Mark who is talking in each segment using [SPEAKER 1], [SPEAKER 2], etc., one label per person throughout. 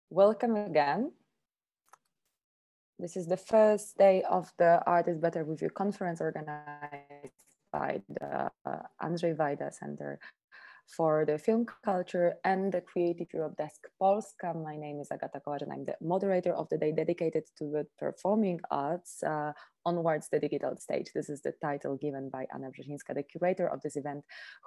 [SPEAKER 1] Welcome again. This is the first day of the Art is Better with You conference organized by the Andrzej Wajda Center for the Film Culture and the Creative Europe Desk Polska. My name is Agata Kołacz and I'm the moderator of the day dedicated to the performing arts onwards the digital stage. This is the title given by Brazinska, the curator of this event,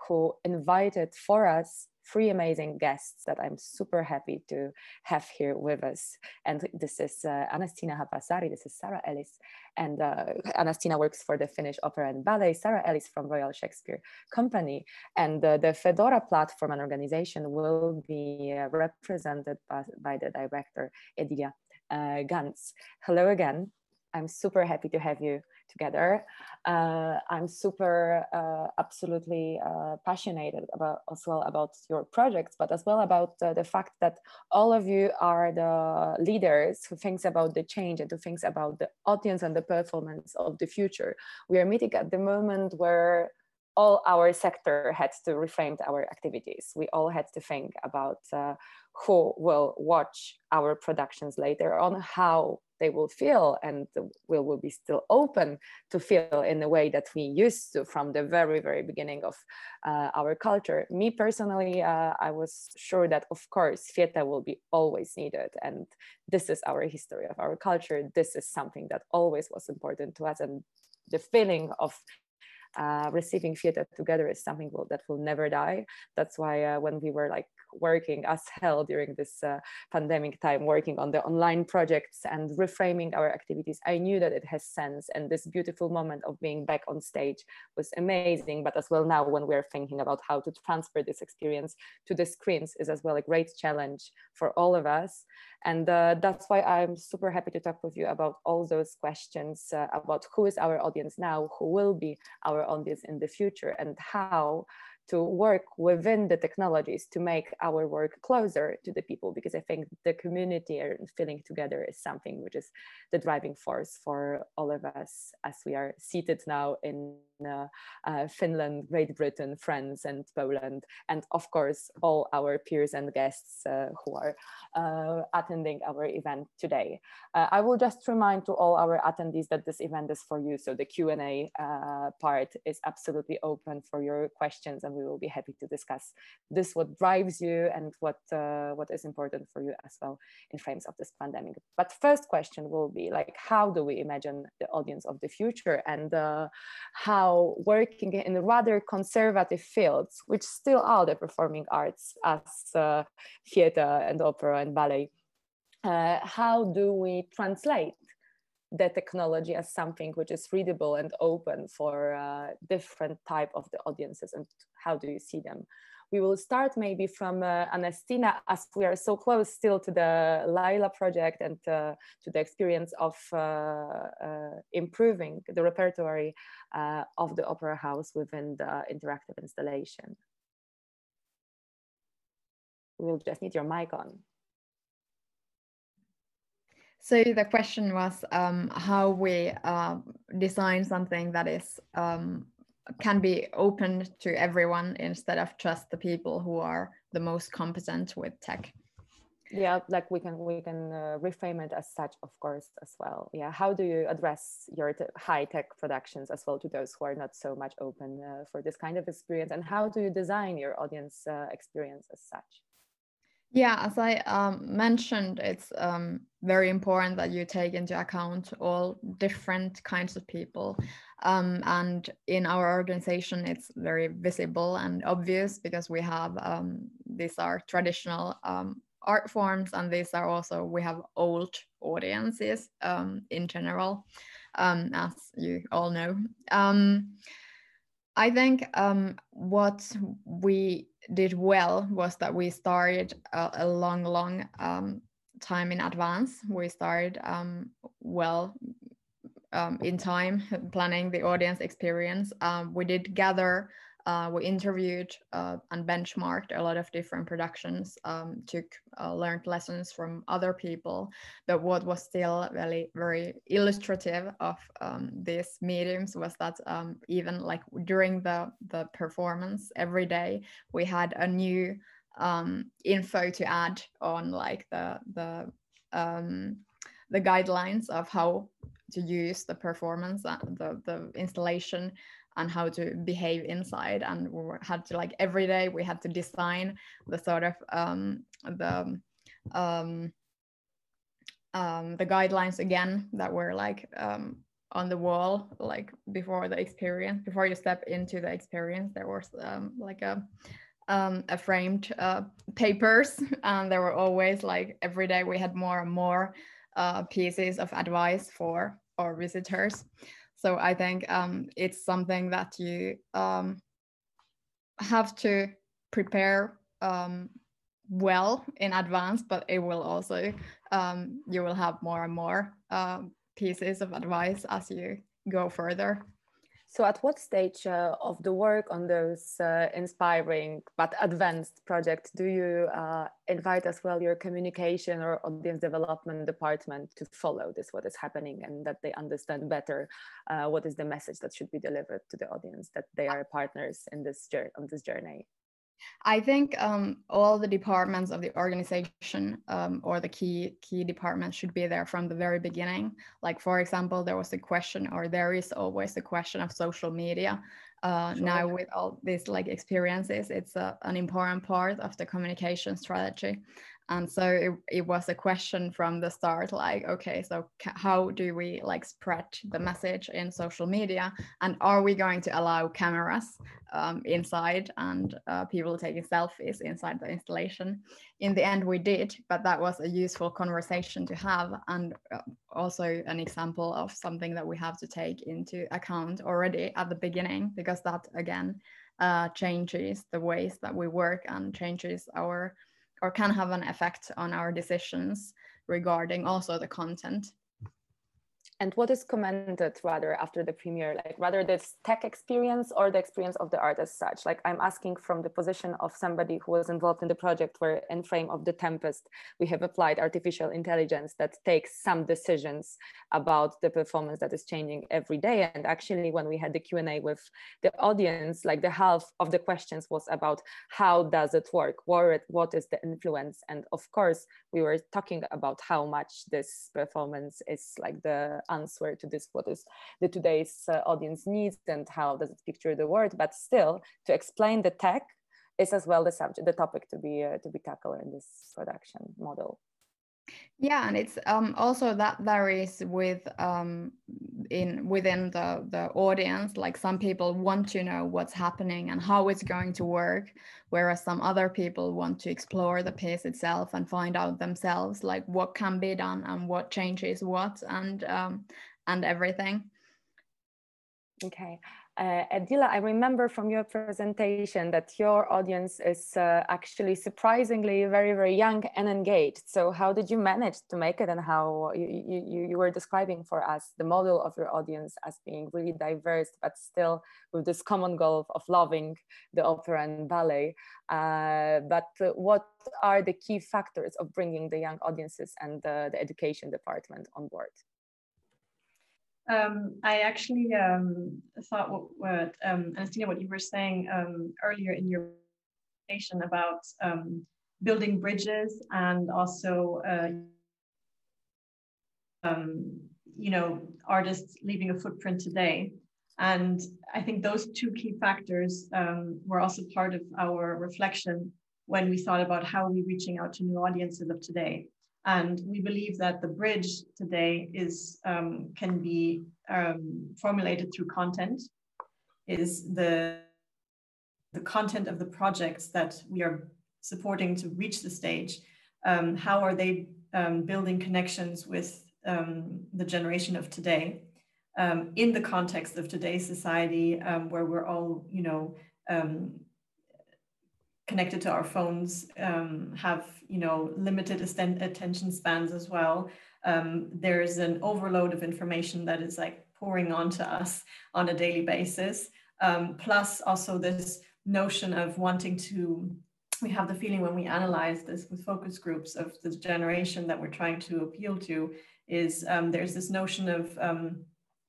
[SPEAKER 1] who invited for us three amazing guests that I'm super happy to have here with us. And this is Annastina Haapasaari, this is Sarah Ellis, and Annastina works for the Finnish Opera and Ballet, Sarah Ellis from Royal Shakespeare Company, and the Fedora platform and organization will be represented by the director, Edilia Gaenz. Hello again. I'm super happy to have you together. I'm super absolutely passionate as well about your projects, but as well about the fact that all of you are the leaders who thinks about the change and who thinks about the audience and the performance of the future. We are meeting at the moment where all our sector had to reframe our activities. We all had to think about who will watch our productions later on, how they will feel, and will be still open to feel in the way that we used to from the very, very beginning of our culture. Me personally, I was sure that of course theater will be always needed, and this is our history of our culture. This is something that always was important to us, and the feeling of receiving theater together is something that will never die. That's why when we were like working as hell during this pandemic time, working on the online projects and reframing our activities, I knew that it has sense, and this beautiful moment of being back on stage was amazing. But as well now when we're thinking about how to transfer this experience to the screens is as well a great challenge for all of us. And that's why I'm super happy to talk with you about all those questions about who is our audience now, who will be our audience in the future, and how to work within the technologies to make our work closer to the people, because I think the community and feeling together is something which is the driving force for all of us as we are seated now in Finland, Great Britain, France and Poland, and of course all our peers and guests who are attending our event today. I will just remind to all our attendees that this event is for you, so the Q&A part is absolutely open for your questions, and we will be happy to discuss this, what drives you and what is important for you as well in frames of this pandemic. But first question will be like, how do we imagine the audience of the future, and how working in rather conservative fields, which still are the performing arts as theater and opera and ballet, how do we translate the technology as something which is readable and open for different type of the audiences, and how do you see them? We will start maybe from Annastina, as we are so close still to the Laila project and to the experience of improving the repertoire of the Opera House within the interactive installation. We'll just need your mic on.
[SPEAKER 2] So the question was how we design something that is can be open to everyone instead of just the people who are the most competent with tech.
[SPEAKER 1] Yeah, like we can reframe it as such, of course, as well. Yeah, how do you address your high-tech productions as well to those who are not so much open for this kind of experience, and how do you design your audience experience as such?
[SPEAKER 2] Yeah, as I mentioned, it's very important that you take into account all different kinds of people. And in our organization, it's very visible and obvious because we have, these are traditional art forms, and these are also, we have old audiences in general, as you all know. I think what we did well was that we started a long time in advance. We started well in time planning the audience experience. We did gather, we interviewed and benchmarked a lot of different productions, learned lessons from other people. But what was still very illustrative of these mediums was that even like during the performance every day, we had a new info to add on like the guidelines of how to use the performance, the installation, and how to behave inside. And we had to, like, every day we had to design the sort of the guidelines again that were like on the wall, like before the experience, before you step into the experience. There was like a framed papers, and there were always, like, every day we had more and more pieces of advice for our visitors. So I think it's something that you have to prepare well in advance, but it will also you will have more and more pieces of advice as you go further.
[SPEAKER 1] So at what stage of the work on those inspiring but advanced projects do you invite as well your communication or audience development department to follow this, what is happening, and that they understand better what is the message that should be delivered to the audience, that they are partners in this journey?
[SPEAKER 2] I think all the departments of the organization or the key departments should be there from the very beginning. Like, for example, there was a question, or there is always a question of social media. Sure. Now with all these like experiences, it's an important part of the communication strategy. And so it was a question from the start, like, okay, so how do we like spread the message in social media? And are we going to allow cameras inside and people taking selfies inside the installation? In the end, we did, but that was a useful conversation to have, and also an example of something that we have to take into account already at the beginning, because that, again, changes the ways that we work and changes our, or can have an effect on our decisions regarding also the content.
[SPEAKER 1] And what is commented rather after the premiere, like rather this tech experience or the experience of the art as such? Like, I'm asking from the position of somebody who was involved in the project where in frame of The Tempest, we have applied artificial intelligence that takes some decisions about the performance that is changing every day. And actually when we had the Q&A with the audience, like the half of the questions was about how does it work? What is the influence? And of course, we were talking about how much this performance is like the answer to this, what is the today's audience needs and how does it picture the world, but still to explain the tech is as well the subject, the topic to be tackled in this production model.
[SPEAKER 2] Yeah, and it's also that varies with within the audience. Like, some people want to know what's happening and how it's going to work, whereas some other people want to explore the piece itself and find out themselves, like what can be done and what changes what, and everything. Okay.
[SPEAKER 1] Edilia, I remember from your presentation that your audience is actually surprisingly very, very young and engaged. So how did you manage to make it, and how you were describing for us the model of your audience as being really diverse, but still with this common goal of loving the opera and ballet. But what are the key factors of bringing the young audiences and the education department on board?
[SPEAKER 3] I actually thought what Annastina, what you were saying earlier in your presentation about building bridges and also, you know, artists leaving a footprint today. And I think those two key factors were also part of our reflection when we thought about how are we reaching out to new audiences of today. And we believe that the bridge today is can be formulated through content, is the content of the projects that we are supporting to reach the stage. How are they building connections with the generation of today in the context of today's society, where we're all, you know, connected to our phones, have, you know, limited attention spans as well. There's an overload of information that is like pouring onto us on a daily basis. Plus also this notion of wanting to, we have the feeling when we analyze this with focus groups of this generation that we're trying to appeal to is there's this notion of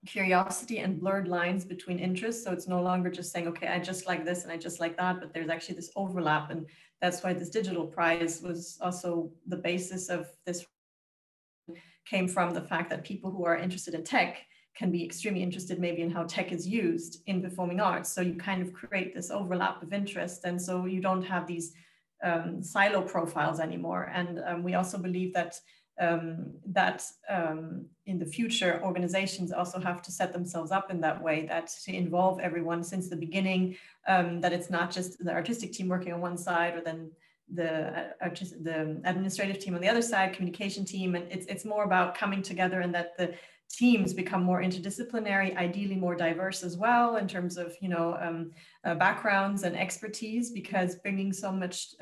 [SPEAKER 3] curiosity and blurred lines between interests. So it's no longer just saying, okay, I just like this and I just like that, but there's actually this overlap. And that's why this digital prize was also the basis of this, came from the fact that people who are interested in tech can be extremely interested maybe in how tech is used in performing arts. So you kind of create this overlap of interest. And so you don't have these silo profiles anymore. And we also believe that in the future, organizations also have to set themselves up in that way, that to involve everyone since the beginning, that it's not just the artistic team working on one side, or then the administrative team on the other side, communication team, and it's more about coming together, and that the teams become more interdisciplinary, ideally more diverse as well in terms of, you know, backgrounds and expertise, because bringing so much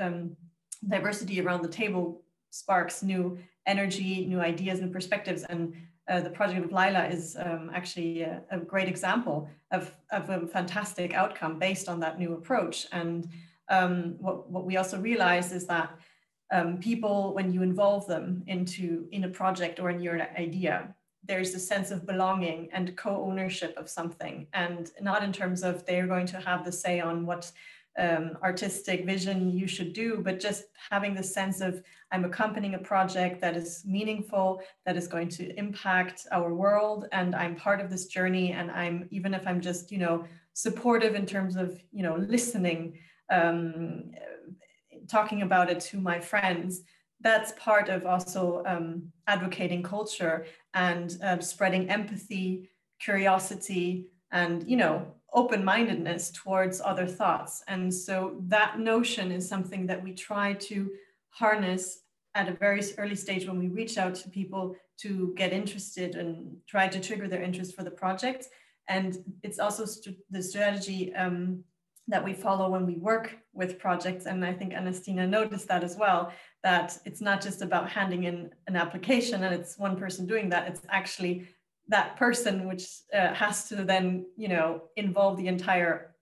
[SPEAKER 3] diversity around the table sparks new energy, new ideas, new perspectives. And the project of Laila is actually a great example of a fantastic outcome based on that new approach. And what we also realized is that people, when you involve them in a project or in your idea, there's a sense of belonging and co-ownership of something, and not in terms of they're going to have the say on what artistic vision you should do, but just having the sense of, I'm accompanying a project that is meaningful, that is going to impact our world, and I'm part of this journey. And I'm, even if I'm just, you know, supportive in terms of, you know, listening, talking about it to my friends, that's part of also advocating culture and spreading empathy, curiosity, and, you know, open-mindedness towards other thoughts. And so that notion is something that we try to harness at a very early stage when we reach out to people to get interested and try to trigger their interest for the project. And it's also the strategy that we follow when we work with projects. And I think Annastina noticed that as well, that it's not just about handing in an application and it's one person doing that, it's actually that person which has to then, you know, involve the entire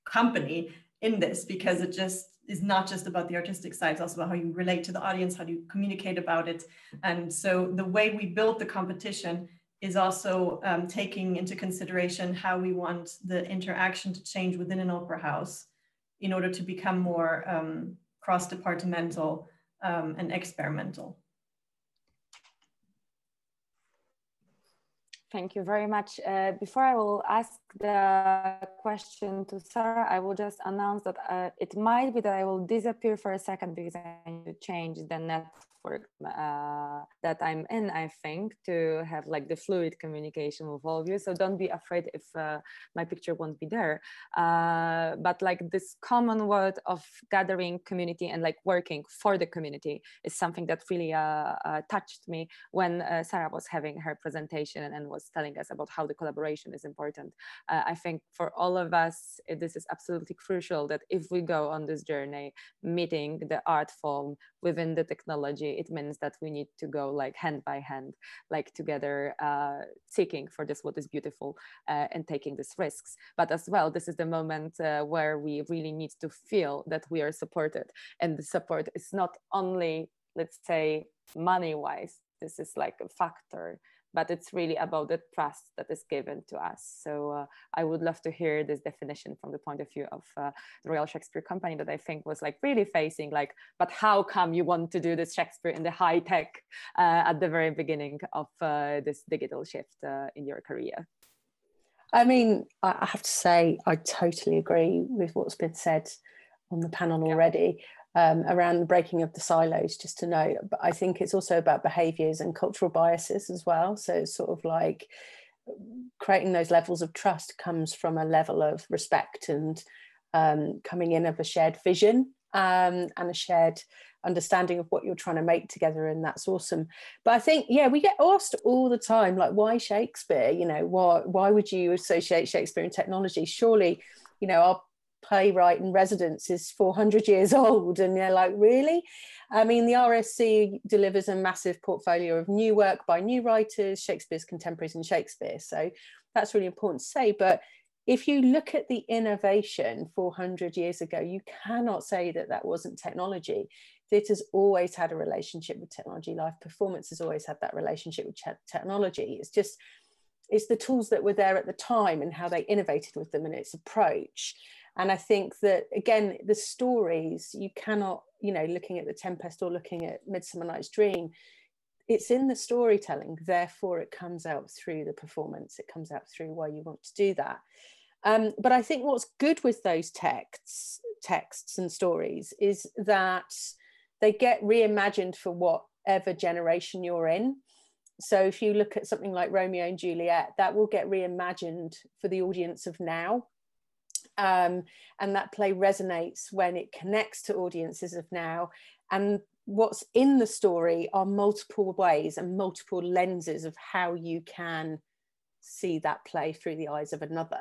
[SPEAKER 3] company in this, because it just is not just about the artistic side, it's also about how you relate to the audience, how do you communicate about it. And so the way we built the competition is also taking into consideration how we want the interaction to change within an opera house in order to become more cross-departmental and experimental.
[SPEAKER 1] Thank you very much. Before I will ask the question to Sarah, I will just announce that it might be that I will disappear for a second because I need to change the network that I'm in, I think, to have like the fluid communication with all of you. So don't be afraid if my picture won't be there. But like this common word of gathering community and like working for the community is something that really touched me when Sarah was having her presentation and was telling us about how the collaboration is important. I think for all of us, this is absolutely crucial that if we go on this journey, meeting the art form within the technology, it means that we need to go like hand by hand, like together, seeking for this what is beautiful and taking these risks. But as well, this is the moment where we really need to feel that we are supported. And the support is not only, let's say, money-wise, this is like a factor, but it's really about the trust that is given to us. So I would love to hear this definition from the point of view of the Royal Shakespeare Company, that I think was like really facing like, but how come you want to do this Shakespeare in the high tech at the very beginning of this digital shift in your career?
[SPEAKER 4] I mean, I have to say, I totally agree with what's been said on the panel already. Around the breaking of the silos, just to note, but I think it's also about behaviours and cultural biases as well. So it's sort of like creating those levels of trust comes from a level of respect and coming in of a shared vision and a shared understanding of what you're trying to make together, and that's awesome. But I think, yeah, we get asked all the time, like, why Shakespeare? You know, why would you associate Shakespeare and technology? Surely, you know, our playwright in residence is 400 years old, and you're like, really? I mean, the RSC delivers a massive portfolio of new work by new writers, Shakespeare's contemporaries and Shakespeare, so that's really important to say. But if you look at the innovation 400 years ago, you cannot say that that wasn't technology. Theatre's always had a relationship with technology. Live performance has always had that relationship with technology. It's just it's the tools that were there at the time and how they innovated with them and its approach. And I think that, again, the stories, you cannot, you know, looking at The Tempest or looking at Midsummer Night's Dream, it's in the storytelling, therefore it comes out through the performance, it comes out through why you want to do that. But I think what's good with those texts and stories is that they get reimagined for whatever generation you're in. So if you look at something like Romeo and Juliet, that will get reimagined for the audience of now. And that play resonates when it connects to audiences of now. And what's in the story are multiple ways and multiple lenses of how you can see that play through the eyes of another.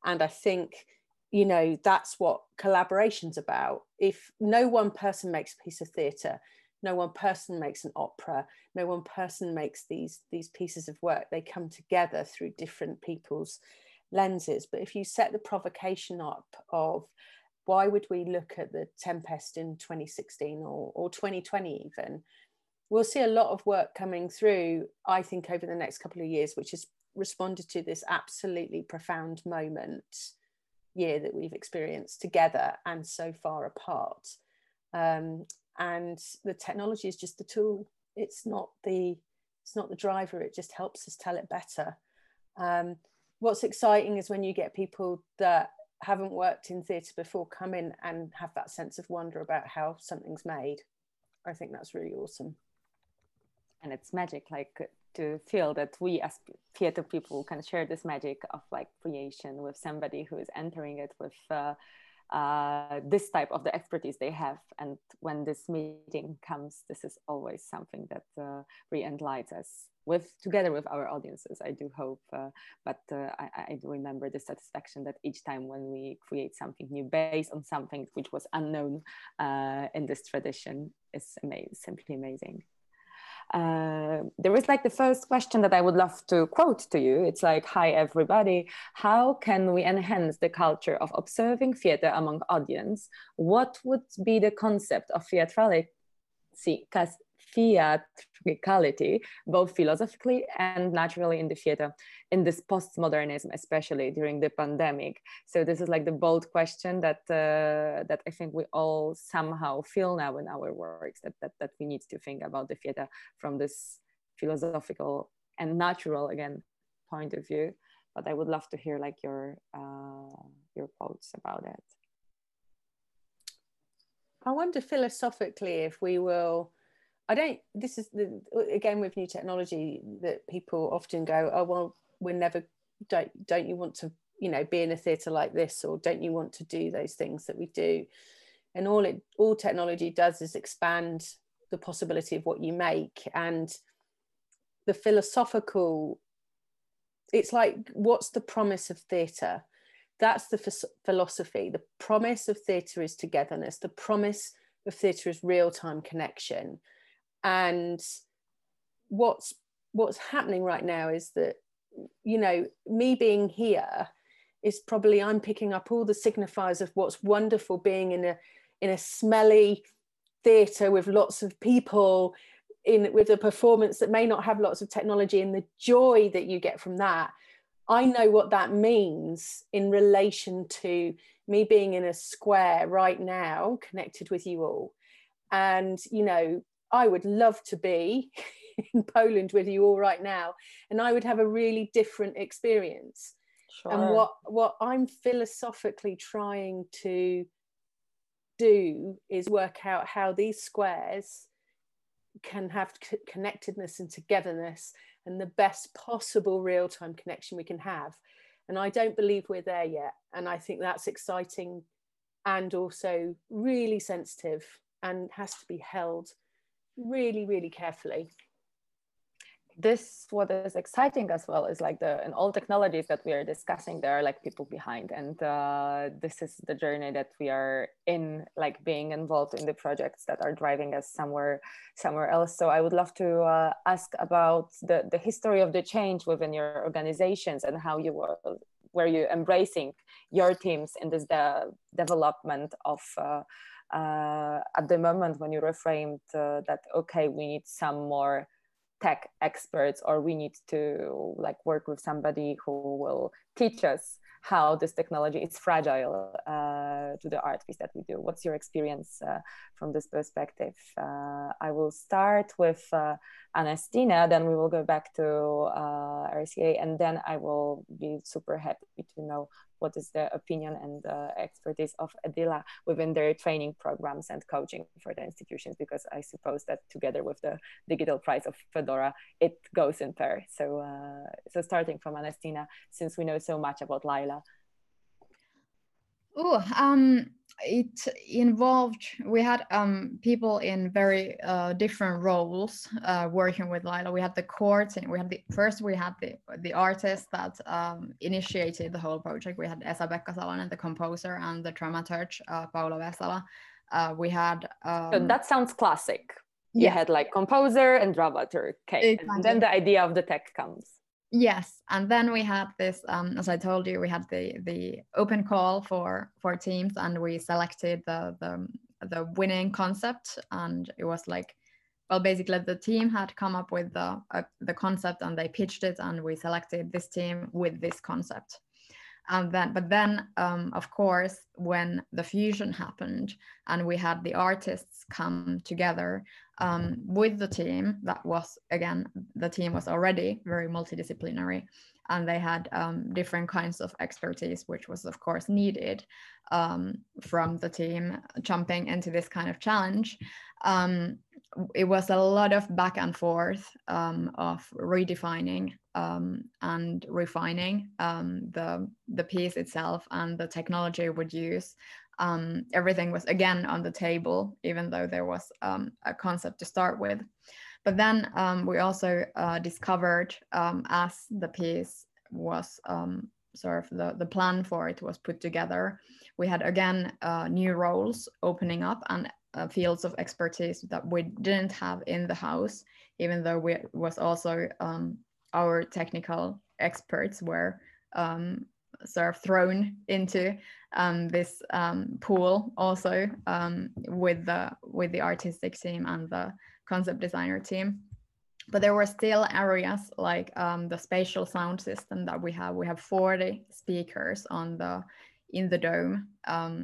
[SPEAKER 4] And I think, you know, that's what collaboration's about. If no one person makes a piece of theatre, no one person makes an opera, no one person makes these pieces of work, they come together through different people's lenses. But if you set the provocation up of why would we look at The Tempest in 2016 or 2020 even, we'll see a lot of work coming through, I think, over the next couple of years, which has responded to this absolutely profound year that we've experienced together and so far apart. And the technology is just the tool. It's not the driver. It just helps us tell it better. What's exciting is when you get people that haven't worked in theatre before come in and have that sense of wonder about how something's made. I think that's really awesome.
[SPEAKER 1] And it's magic, like, to feel that we as theatre people can share this magic of like creation with somebody who is entering it with this type of the expertise they have. And when this meeting comes, this is always something that re-enlightens us together with our audiences, I do hope. But I do remember the satisfaction that each time when we create something new based on something which was unknown in this tradition is simply amazing. There is like the first question that I would love to quote to you. It's like, hi everybody, how can we enhance the culture of observing theatre among audience? What would be the concept of theatricality, both philosophically and naturally in the theatre, in this postmodernism, especially during the pandemic? So this is like the bold question that that I think we all somehow feel now in our works, that we need to think about the theatre from this philosophical and natural, again, point of view. But I would love to hear like your quotes about it.
[SPEAKER 4] I wonder philosophically if we will, this is again with new technology that people often go, oh, well, we're never, don't you want to, you know, be in a theatre like this, or don't you want to do those things that we do? And all technology does is expand the possibility of what you make. And the philosophical, it's like, what's the promise of theatre? That's the philosophy. The promise of theatre is togetherness. The promise of theatre is real-time connection. And what's happening right now is that, you know, me being here is probably, I'm picking up all the signifiers of what's wonderful being in a smelly theatre with lots of people with a performance that may not have lots of technology, and the joy that you get from that. I know what that means in relation to me being in a square right now, connected with you all. And, you know, I would love to be in Poland with you all right now, and I would have a really different experience. Sure. And what I'm philosophically trying to do is work out how these squares can have connectedness and togetherness and the best possible real-time connection we can have. And I don't believe we're there yet. And I think that's exciting and also really sensitive and has to be held really, really carefully.
[SPEAKER 1] This, what is exciting as well, is like in all technologies that we are discussing, there are like people behind, and this is the journey that we are in, like being involved in the projects that are driving us somewhere else. So I would love to ask about the history of the change within your organizations, and how were you embracing your teams in this development of at the moment when you reframed that, okay, we need some more tech experts, or we need to like work with somebody who will teach us how this technology is fragile to the art piece that we do. What's your experience from this perspective? I will start with Annastina, then we will go back to RCA, and then I will be super happy to know what is the opinion and expertise of Edilia within their training programs and coaching for the institutions, because I suppose that together with the digital prize of Fedora, it goes in pair. So, so starting from Annastina, since we know so much about Lila.
[SPEAKER 2] It involved, we had people in very different roles working with Lila. We had the core team. We had the artist that initiated the whole project. We had Esa-Pekka Salonen, the composer, and the dramaturge Paula Vesala. We had
[SPEAKER 1] so that sounds classic. You had like composer and dramaturg. Okay, exactly. And then the idea of the tech comes.
[SPEAKER 2] Yes, and then we had this, as I told you, we had the open call for teams, and we selected the winning concept, and it was like, well, basically the team had come up with the concept, and they pitched it, and we selected this team with this concept. And then, of course, when the fusion happened and we had the artists come together with the team, that was, again, the team was already very multidisciplinary, and they had different kinds of expertise, which was, of course, needed from the team jumping into this kind of challenge. It was a lot of back and forth of redefining and refining the piece itself and the technology we would use. Everything was again on the table, even though there was a concept to start with. But then we also discovered, as the piece was sort of the plan for it was put together, we had again new roles opening up and fields of expertise that we didn't have in the house, even though we was also our technical experts were sort of thrown into this pool also with the artistic team and the concept designer team. But there were still areas like the spatial sound system that we have. We have 40 speakers in the dome,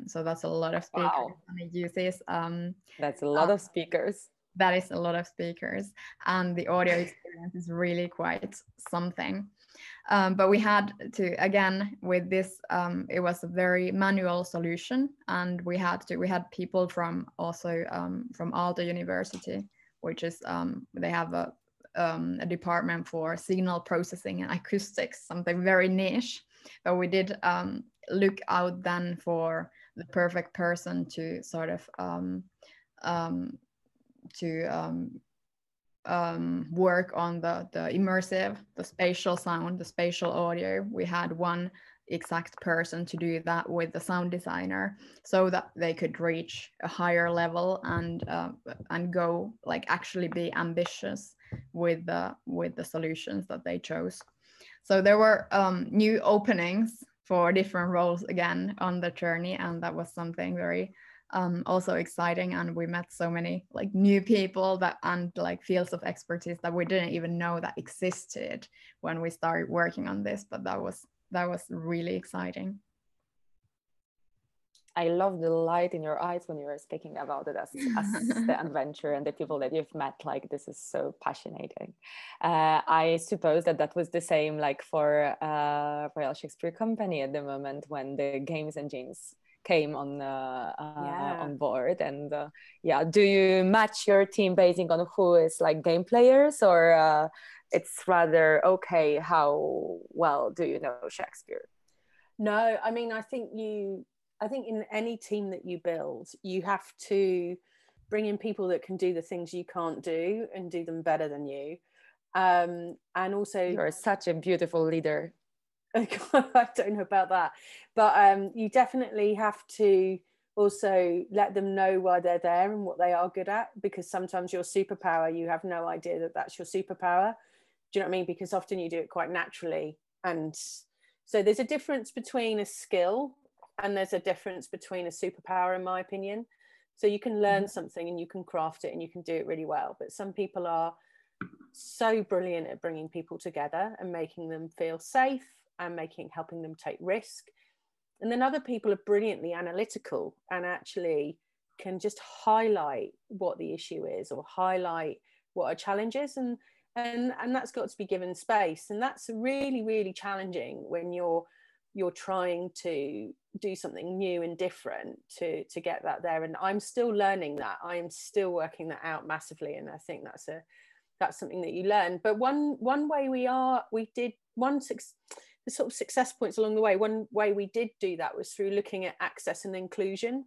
[SPEAKER 2] so that's a lot of speakers.
[SPEAKER 1] Wow.
[SPEAKER 2] And it uses
[SPEAKER 1] that's a lot of speakers.
[SPEAKER 2] That is a lot of speakers, and the audio experience is really quite something. But we had to, again, with this, it was a very manual solution, and we had people from also from Aalto University, which is they have a department for signal processing and acoustics, something very niche. But we did look out then for the perfect person to sort of work on the immersive, the spatial sound, the spatial audio. We had one exact person to do that with the sound designer, so that they could reach a higher level and go like actually be ambitious with the solutions that they chose. So there were new openings for different roles again on the journey, and that was something very also exciting. And we met so many like new people and like fields of expertise that we didn't even know that existed when we started working on this, but that was really exciting.
[SPEAKER 1] I love the light in your eyes when you were speaking about it as the adventure and the people that you've met. Like, this is so passionate. I suppose that was the same like for Royal Shakespeare Company at the moment when the games engines came on board. And do you match your team basing on who is like game players, or it's rather okay, how well do you know Shakespeare?
[SPEAKER 4] No, I mean, I think in any team that you build, you have to bring in people that can do the things you can't do and do them better than you. And also,
[SPEAKER 1] you're such a beautiful leader.
[SPEAKER 4] I don't know about that, but you definitely have to also let them know why they're there and what they are good at, because sometimes your superpower, you have no idea that that's your superpower. Do you know what I mean? Because often you do it quite naturally. And so there's a difference between a skill and there's a difference between a superpower, in my opinion. So you can learn something and you can craft it and you can do it really well. But some people are so brilliant at bringing people together and making them feel safe and helping them take risk. And then other people are brilliantly analytical and actually can just highlight what the issue is or highlight what a challenge is, and that's got to be given space. And that's really, really challenging when you're trying to do something new and different to get that there. And I'm still learning that. I am still working that out massively, and I think that's something that you learn. But one way the sort of success points along the way, one way we did do that was through looking at access and inclusion.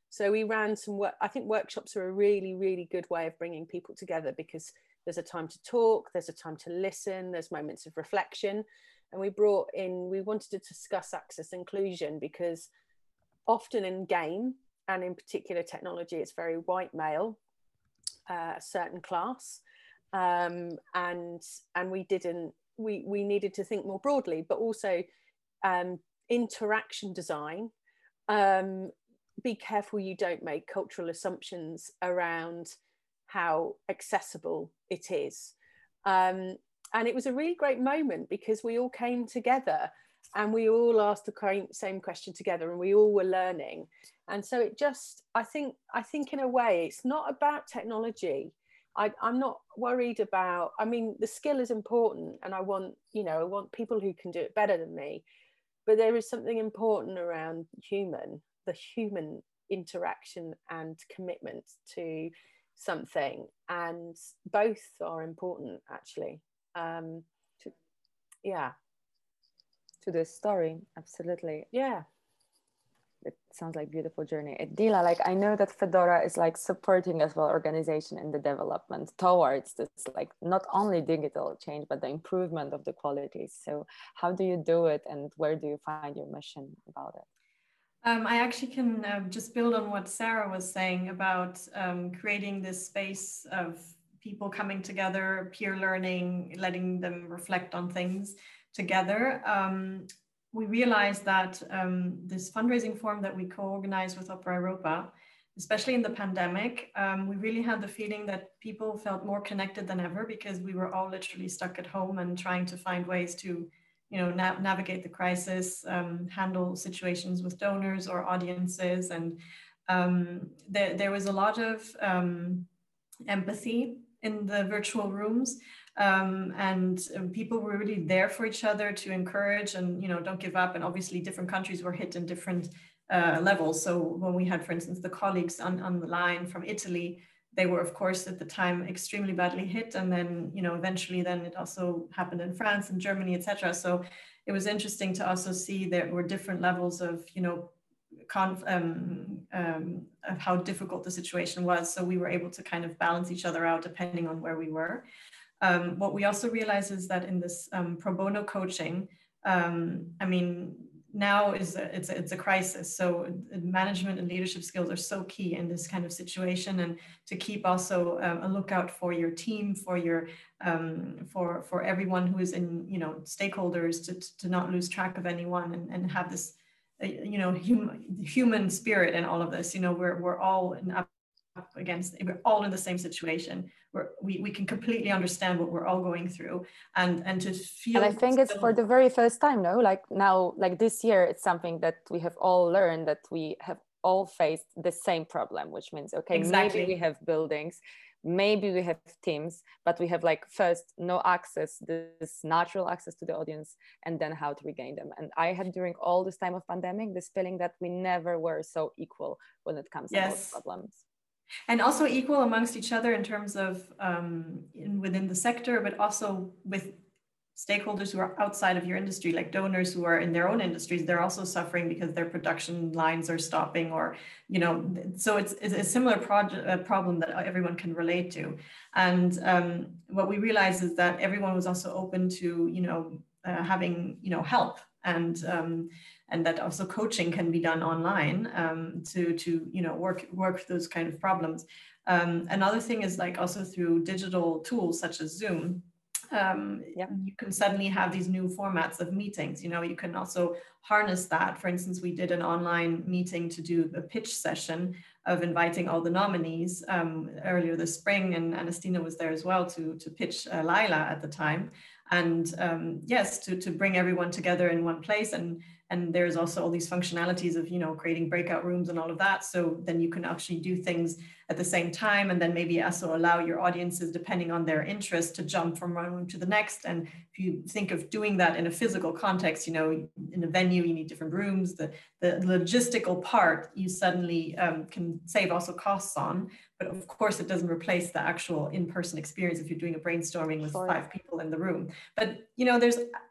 [SPEAKER 4] So we ran some work. I think workshops are a really, really good way of bringing people together, because there's a time to talk, there's a time to listen, there's moments of reflection. And we wanted to discuss access inclusion, because often in game, and in particular technology, it's very white male, a certain class. And we needed to think more broadly, but also interaction design. Be careful you don't make cultural assumptions around how accessible it is. And it was a really great moment, because we all came together and we all asked the same question together, and we all were learning. And so it just, I think in a way, it's not about technology. I'm not worried about, I mean, the skill is important, and I want people who can do it better than me, but there is something important around the human interaction and commitment to something, and both are important actually.
[SPEAKER 1] To the story, absolutely.
[SPEAKER 4] Yeah.
[SPEAKER 1] It sounds like a beautiful journey. Edilia, like, I know that Fedora is like supporting as well organization in the development towards this, like, not only digital change, but the improvement of the qualities. So how do you do it, and where do you find your mission about it?
[SPEAKER 3] I actually can just build on what Sarah was saying about creating this space of people coming together, peer learning, letting them reflect on things together. We realized that this fundraising forum that we co-organized with Opera Europa, especially in the pandemic, we really had the feeling that people felt more connected than ever, because we were all literally stuck at home and trying to find ways to navigate the crisis, handle situations with donors or audiences. And there was a lot of empathy in the virtual rooms. And people were really there for each other to encourage and, don't give up. And obviously different countries were hit in different levels. So when we had, for instance, the colleagues on the line from Italy, they were, of course, at the time extremely badly hit. And then, eventually then it also happened in France and Germany, etc. So it was interesting to also see there were different levels of, of how difficult the situation was. So we were able to kind of balance each other out depending on where we were. What we also realized is that in this pro bono coaching, now it's a crisis. So management and leadership skills are so key in this kind of situation, and to keep also a lookout for your team, for your for everyone who is in stakeholders, to not lose track of anyone, and have this human spirit in all of this. We're all we're all in the same situation. We can completely understand what we're all going through, and to feel.
[SPEAKER 1] And I think it's for the very first time, no? Like now, like this year, it's something that we have all learned, that we have all faced the same problem, which means, okay,
[SPEAKER 3] exactly.
[SPEAKER 1] Maybe we have buildings, maybe we have teams, but we have like first no access, this natural access to the audience, and then how to regain them. And I had during all this time of pandemic, this feeling that we never were so equal when it comes to those problems.
[SPEAKER 3] And also equal amongst each other in terms of within the sector, but also with stakeholders who are outside of your industry, like donors who are in their own industries. They're also suffering because their production lines are stopping, or, so it's a similar problem that everyone can relate to. And what we realized is that everyone was also open to, having, help, and that also coaching can be done online to work those kind of problems. Another thing is like also through digital tools such as Zoom. you can suddenly have these new formats of meetings. You know, you can also harness that. For instance, we did an online meeting to do a pitch session of inviting all the nominees earlier this spring, and Annastina was there as well to pitch Laila at the time. And yes, to bring everyone together in one place. And there's also all these functionalities of, you know, creating breakout rooms and all of that. So then you can actually do things at the same time, and then maybe also allow your audiences, depending on their interest, to jump from one room to the next. And if you think of doing that in a physical context, you know, in a venue, you need different rooms. The logistical part, you suddenly can save also costs on. But of course, it doesn't replace the actual in-person experience if you're doing a brainstorming with 5 people in the room. But, you know,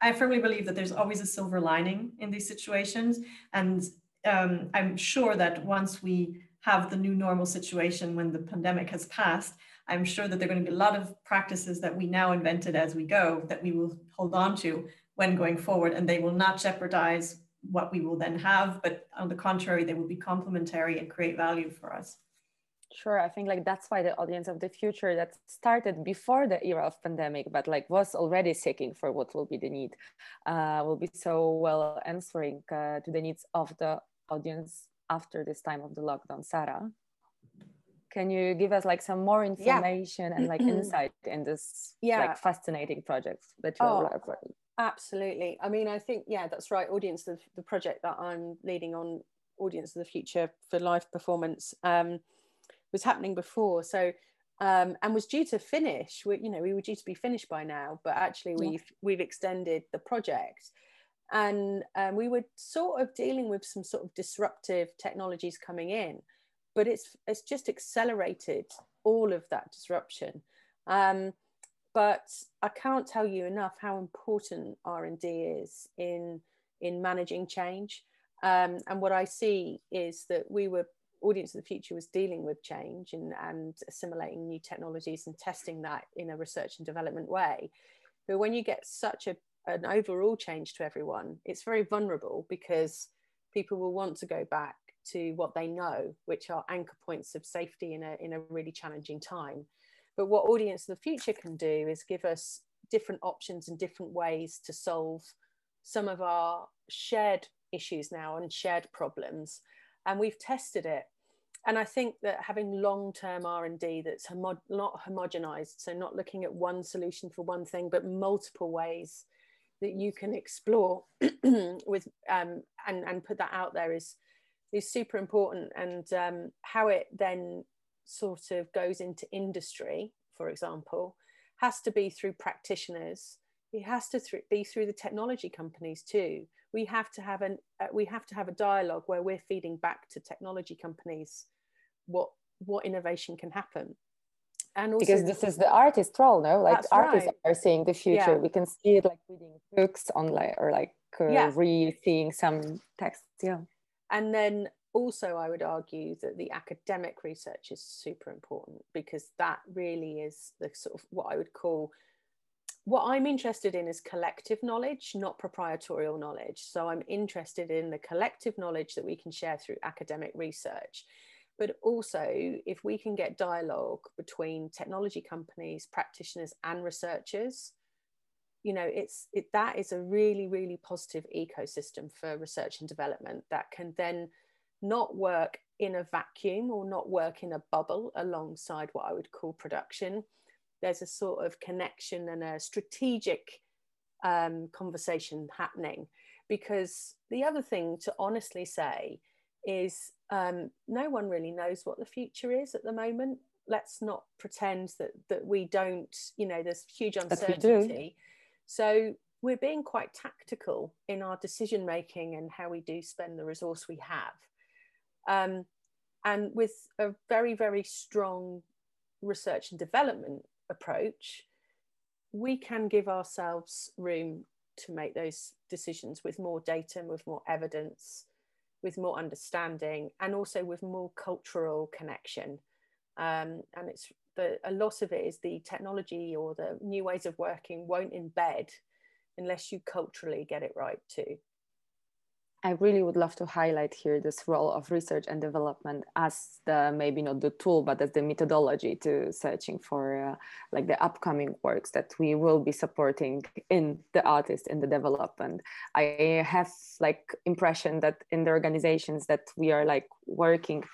[SPEAKER 3] I firmly believe that there's always a silver lining in these situations. And I'm sure that once we have the new normal situation, when the pandemic has passed, I'm sure that there are going to be a lot of practices that we now invented as we go that we will hold on to when going forward, and they will not jeopardize what we will then have, but on the contrary, they will be complementary and create value for us.
[SPEAKER 1] Sure, I think like that's why the audience of the future that started before the era of pandemic, but like was already seeking for what will be the need, will be so well answering to the needs of the audience after this time of the lockdown. Sarah, can you give us like some more information and like insight in this like fascinating project that you're
[SPEAKER 4] Absolutely. I mean, I think, that's right. Audience of the project that I'm leading on, Audience of the Future for live performance, was happening before. So, and was due to finish. We were due to be finished by now, but actually we've extended the project. And we were sort of dealing with some sort of disruptive technologies coming in, but it's just accelerated all of that disruption. But I can't tell you enough how important R&D is in managing change. And what I see is that Audience of the Future was dealing with change and assimilating new technologies and testing that in a research and development way. But when you get such an overall change to everyone, it's very vulnerable, because people will want to go back to what they know, which are anchor points of safety in a really challenging time. But what Audience of the Future can do is give us different options and different ways to solve some of our shared issues now and shared problems. And we've tested it. And I think that having long-term R&D that's not homogenized, so not looking at one solution for one thing, but multiple ways that you can explore with and put that out there is super important. And how it then sort of goes into industry, for example, has to be through practitioners. It has to be through the technology companies too. We have to have a dialogue where we're feeding back to technology companies what innovation can happen. And also, because
[SPEAKER 1] this is the artist role, no? Like artists are seeing the future. We can see it like reading books online or like re-seeing some texts.
[SPEAKER 4] And then also I would argue that the academic research is super important, because that really is the sort of what I'm interested in is collective knowledge, not proprietorial knowledge. So I'm interested in the collective knowledge that we can share through academic research. But also, if we can get dialogue between technology companies, practitioners, and researchers, that is a really, really positive ecosystem for research and development that can then not work in a vacuum or not work in a bubble alongside what I would call production. There's a sort of connection and a strategic conversation happening. Because the other thing to honestly say is no one really knows what the future is at the moment. Let's not pretend that we don't, there's huge uncertainty. So we're being quite tactical in our decision making and how we do spend the resource we have. And with a very, very strong research and development approach, we can give ourselves room to make those decisions with more data and with more evidence, with more understanding, and also with more cultural connection. And a lot of it is the technology or the new ways of working won't embed unless you culturally get it right too.
[SPEAKER 1] I really would love to highlight here this role of research and development as the, maybe not the tool, but as the methodology to searching for like the upcoming works that we will be supporting in the artist, in the development. I have like impression that in the organizations that we are like working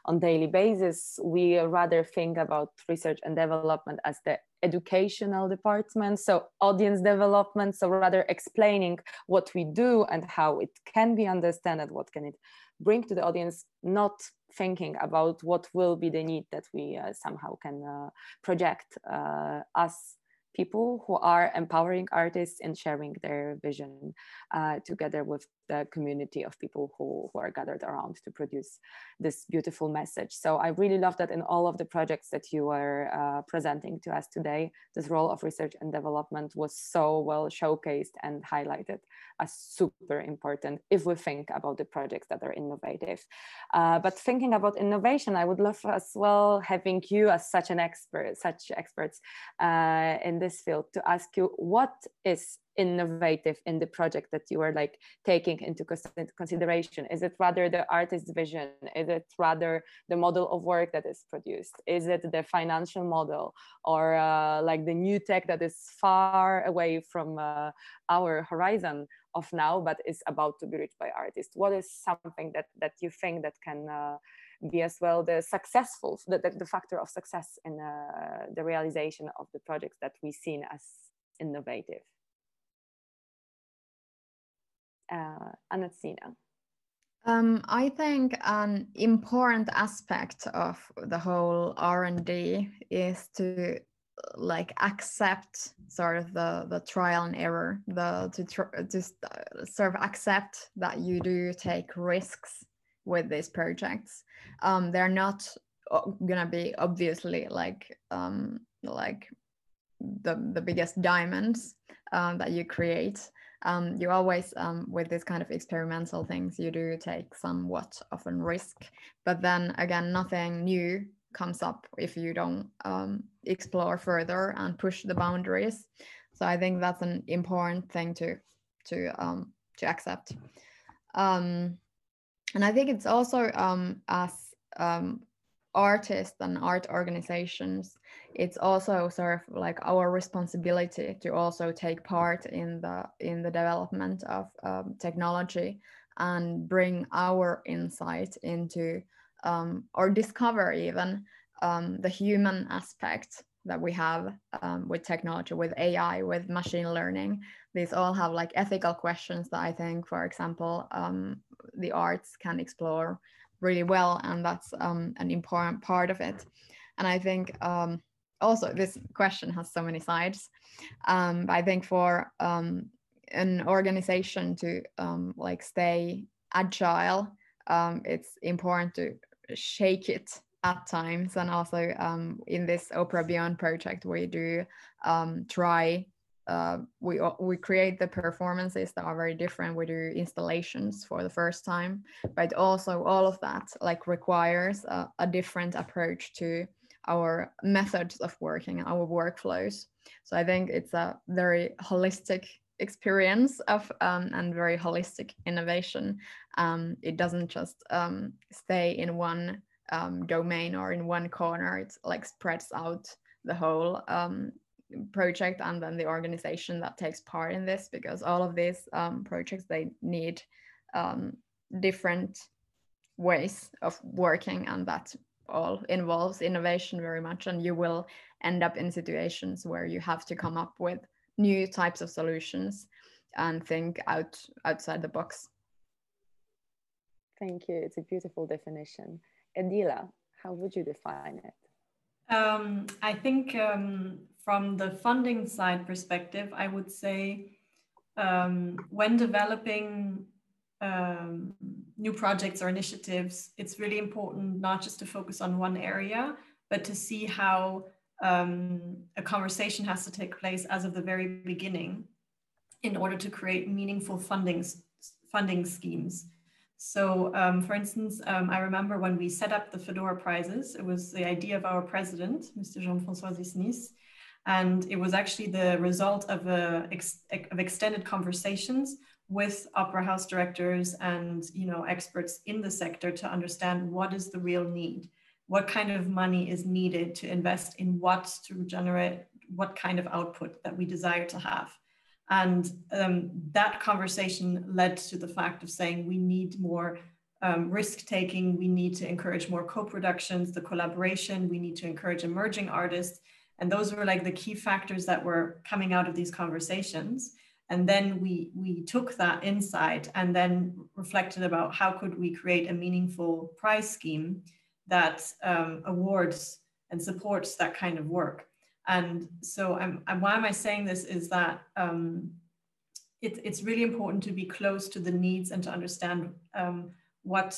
[SPEAKER 1] on daily basis, we rather think about research and development as the educational department, so audience development, so rather explaining what we do and how it can be understood and what can it bring to the audience, not thinking about what will be the need that we somehow can project as people who are empowering artists and sharing their vision together with the community of people who are gathered around to produce this beautiful message. So I really love that in all of the projects that you are presenting to us today, this role of research and development was so well showcased and highlighted as super important if we think about the projects that are innovative. But thinking about innovation, I would love as well having you as such experts in this field to ask you, what is innovative in the project that you are like taking into consideration? Is it rather the artist's vision? Is it rather the model of work that is produced? Is it the financial model, or like the new tech that is far away from our horizon of now, but is about to be reached by artists? What is something that you think that can be as well the successful, the factor of success in the realization of the projects that we seen as innovative? Annastina.
[SPEAKER 2] I think an important aspect of the whole R&D is to like accept sort of the trial and error, to sort of accept that you do take risks with these projects. They're not gonna be obviously like the biggest diamonds that you create. You always, with this kind of experimental things, you do take somewhat of a risk, but then again, nothing new comes up if you don't explore further and push the boundaries. So I think that's an important thing to accept. And I think it's also as artists and art organizations, it's also sort of like our responsibility to also take part in the development of technology and bring our insight into or discover even the human aspect that we have with technology, with AI, with machine learning. These all have like ethical questions that I think, for example, the arts can explore really well, and that's an important part of it. And I think also this question has so many sides. I think for an organization to like stay agile, it's important to shake it at times. And also in this Opera Beyond project, we do try we create the performances that are very different. We do installations for the first time, but also all of that like requires a different approach to our methods of working, our workflows. So I think it's a very holistic experience of and very holistic innovation. It doesn't just stay in one domain or in one corner. It's like spreads out the whole project and then the organization that takes part in this, because all of these projects, they need different ways of working, and that all involves innovation very much, and you will end up in situations where you have to come up with new types of solutions and think outside the box.
[SPEAKER 1] Thank you. It's a beautiful definition. Edilia, how would you define it?
[SPEAKER 3] I think from the funding side perspective, I would say when developing new projects or initiatives, it's really important not just to focus on one area, but to see how a conversation has to take place as of the very beginning in order to create meaningful funding schemes. So for instance, I remember when we set up the Fedora prizes, it was the idea of our president, Mr. Jean-François Zisnis, and it was actually the result of extended conversations with opera house directors and, you know, experts in the sector to understand what is the real need, what kind of money is needed to invest in what to generate, what kind of output that we desire to have. And that conversation led to the fact of saying we need more risk-taking, we need to encourage more co-productions, the collaboration, we need to encourage emerging artists. And those were like the key factors that were coming out of these conversations. And then we took that insight and then reflected about how could we create a meaningful prize scheme that awards and supports that kind of work. And so why am I saying this is that it's really important to be close to the needs and to understand what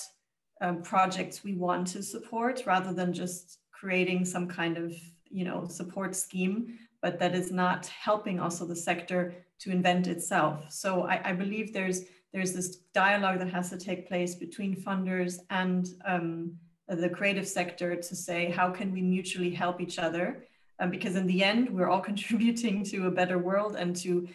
[SPEAKER 3] projects we want to support, rather than just creating some kind of, you know, support scheme, but that is not helping also the sector to invent itself. So I believe there's this dialogue that has to take place between funders and the creative sector to say, how can we mutually help each other? Because in the end, we're all contributing to a better world and to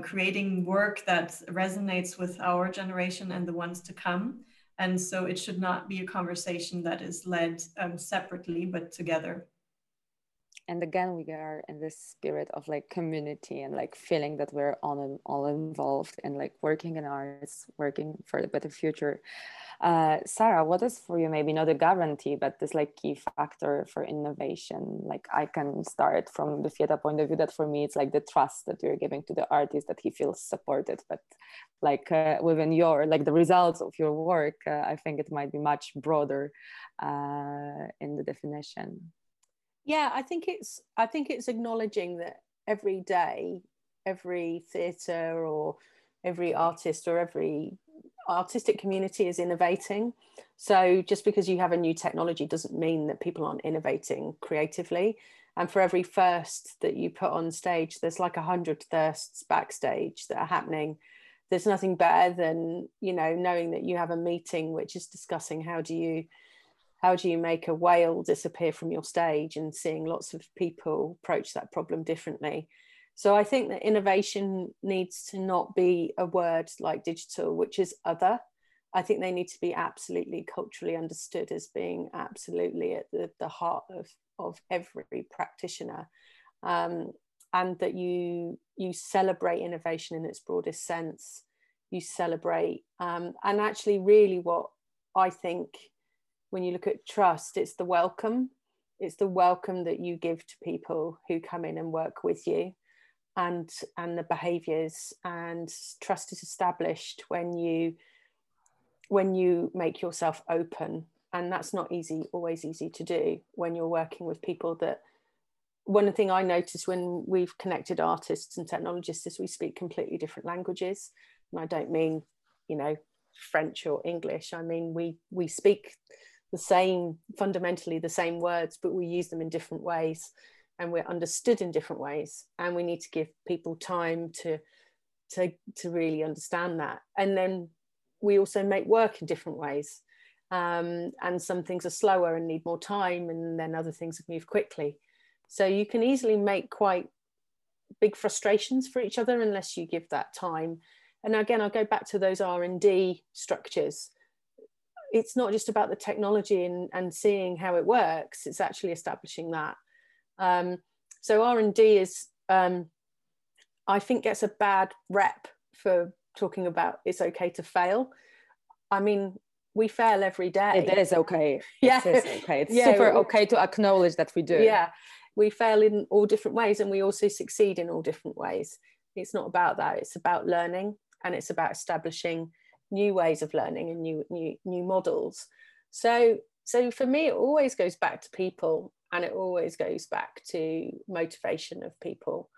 [SPEAKER 3] creating work that resonates with our generation and the ones to come. And so it should not be a conversation that is led separately, but together.
[SPEAKER 1] And again, we are in this spirit of like community and like feeling that we're all involved and like working in arts, working for the better future. Sarah, what is for you, maybe not a guarantee, but this like key factor for innovation? Like I can start from the theater point of view that for me, it's like the trust that you're giving to the artist, that he feels supported, but like within your, like the results of your work, I think it might be much broader in the definition.
[SPEAKER 4] Yeah, I think it's acknowledging that every day, every theatre or every artist or every artistic community is innovating. So just because you have a new technology doesn't mean that people aren't innovating creatively. And for every first that you put on stage, there's like 100 thirsts backstage that are happening. There's nothing better than, you know, knowing that you have a meeting which is discussing how do you make a whale disappear from your stage, and seeing lots of people approach that problem differently. So I think that innovation needs to not be a word like digital, which is other. I think they need to be absolutely culturally understood as being absolutely at the heart of every practitioner. And that you celebrate innovation in its broadest sense. You celebrate, and actually really what I think, when you look at trust, it's the welcome that you give to people who come in and work with you, and the behaviors, and trust is established when you make yourself open. And that's not always easy to do when you're working with people that, one thing I noticed when we've connected artists and technologists is we speak completely different languages. And I don't mean, you know, French or English. I mean, we speak fundamentally the same words, but we use them in different ways, and we're understood in different ways, and we need to give people time to really understand that. And then we also make work in different ways, and some things are slower and need more time, and then other things move quickly. So you can easily make quite big frustrations for each other unless you give that time. And again, I'll go back to those R&D structures. It's not just about the technology and seeing how it works, it's actually establishing that. So R&D is, I think, gets a bad rep for talking about it's okay to fail. I mean, we fail every day.
[SPEAKER 1] It is okay.
[SPEAKER 4] Yeah.
[SPEAKER 1] It is okay. It's super okay to acknowledge that we do.
[SPEAKER 4] Yeah, we fail in all different ways, and we also succeed in all different ways. It's not about that. It's about learning, and it's about establishing new ways of learning and new models. So for me, it always goes back to people, and it always goes back to motivation of people,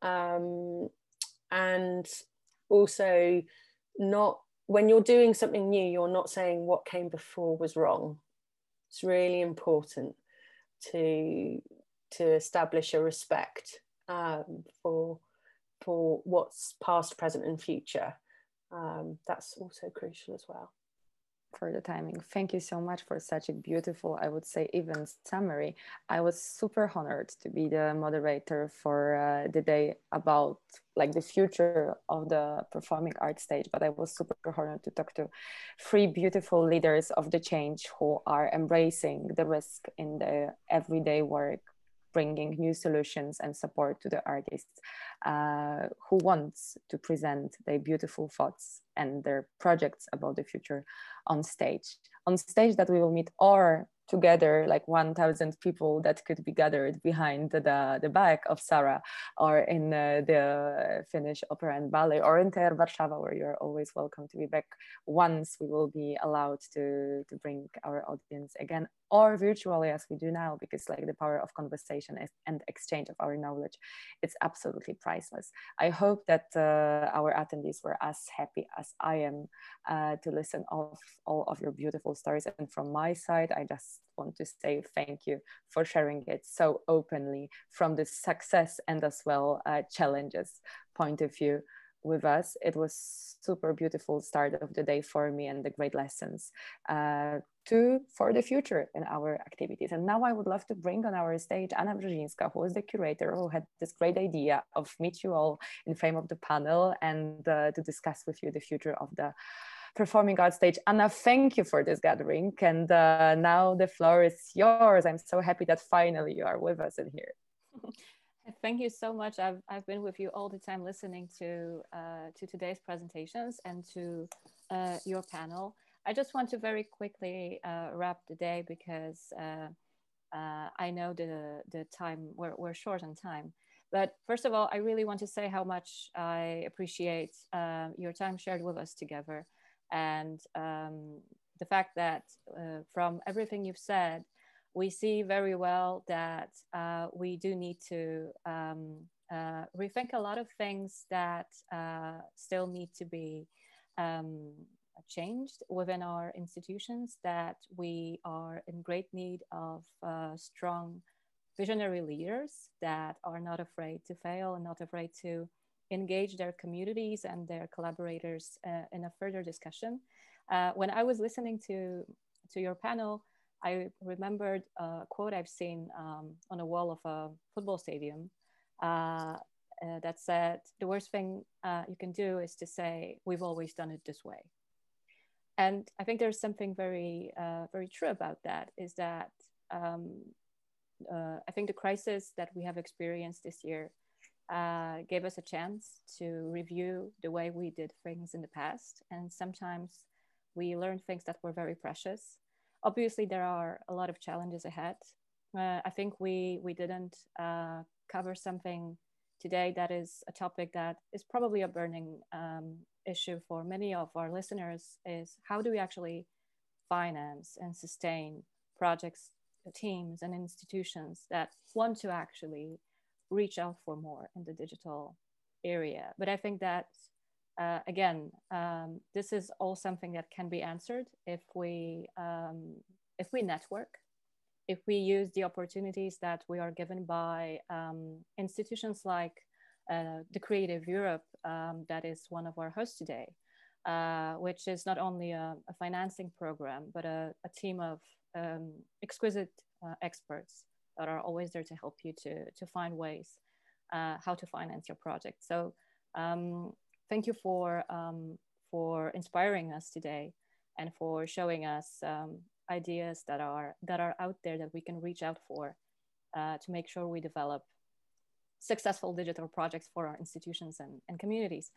[SPEAKER 4] and also not, when you're doing something new, you're not saying what came before was wrong. It's really important to establish a respect for what's past, present, and future. That's also crucial as well.
[SPEAKER 1] for the timing. Thank you so much for such a beautiful, I would say, even summary. I was super honored to be the moderator for the day about like the future of the performing arts stage, but I was super honored to talk to three beautiful leaders of the change who are embracing the risk in the everyday work, bringing new solutions and support to the artists who wants to present their beautiful thoughts and their projects about the future on stage that we will meet, or together like 1,000 people that could be gathered behind the back of Sarah, or in the Finnish Opera and Ballet, or in Ter Warszawa, where you're always welcome to be back once we will be allowed to bring our audience again, or virtually as we do now, because like the power of conversation and exchange of our knowledge, it's absolutely priceless. I hope that our attendees were as happy as I am to listen of all of your beautiful stories. And from my side, I just want to say thank you for sharing it so openly from the success and as well challenges point of view with us. It was super beautiful start of the day for me, and the great lessons for the future in our activities. And now I would love to bring on our stage Anna Brazinska, who is the curator, who had this great idea of meet you all in frame of the panel and to discuss with you the future of the performing arts stage. Anna, thank you for this gathering. And now the floor is yours. I'm so happy that finally you are with us in here.
[SPEAKER 5] Thank you so much. I've been with you all the time listening to today's presentations and to your panel. I just want to very quickly wrap the day, because I know the time, we're short on time. But first of all, I really want to say how much I appreciate your time shared with us together, and the fact that from everything you've said, we see very well that we do need to rethink a lot of things that still need to be changed within our institutions, that we are in great need of strong visionary leaders that are not afraid to fail and not afraid to engage their communities and their collaborators in a further discussion. When I was listening to your panel, I remembered a quote I've seen on a wall of a football stadium that said, the worst thing you can do is to say, we've always done it this way. And I think there's something very, very true about that, is that I think the crisis that we have experienced this year gave us a chance to review the way we did things in the past. And sometimes we learned things that were very precious. Obviously, there are a lot of challenges ahead. I think we didn't cover something today that is a topic that is probably a burning issue for many of our listeners, is how do we actually finance and sustain projects, teams, and institutions that want to actually reach out for more in the digital area. But I think that again, this is all something that can be answered if we network, if we use the opportunities that we are given by institutions like the Creative Europe, that is one of our hosts today, which is not only a financing program, but a team of exquisite experts that are always there to help you to find ways how to finance your project. So thank you for inspiring us today and for showing us ideas that are out there that we can reach out for to make sure we develop successful digital projects for our institutions and communities.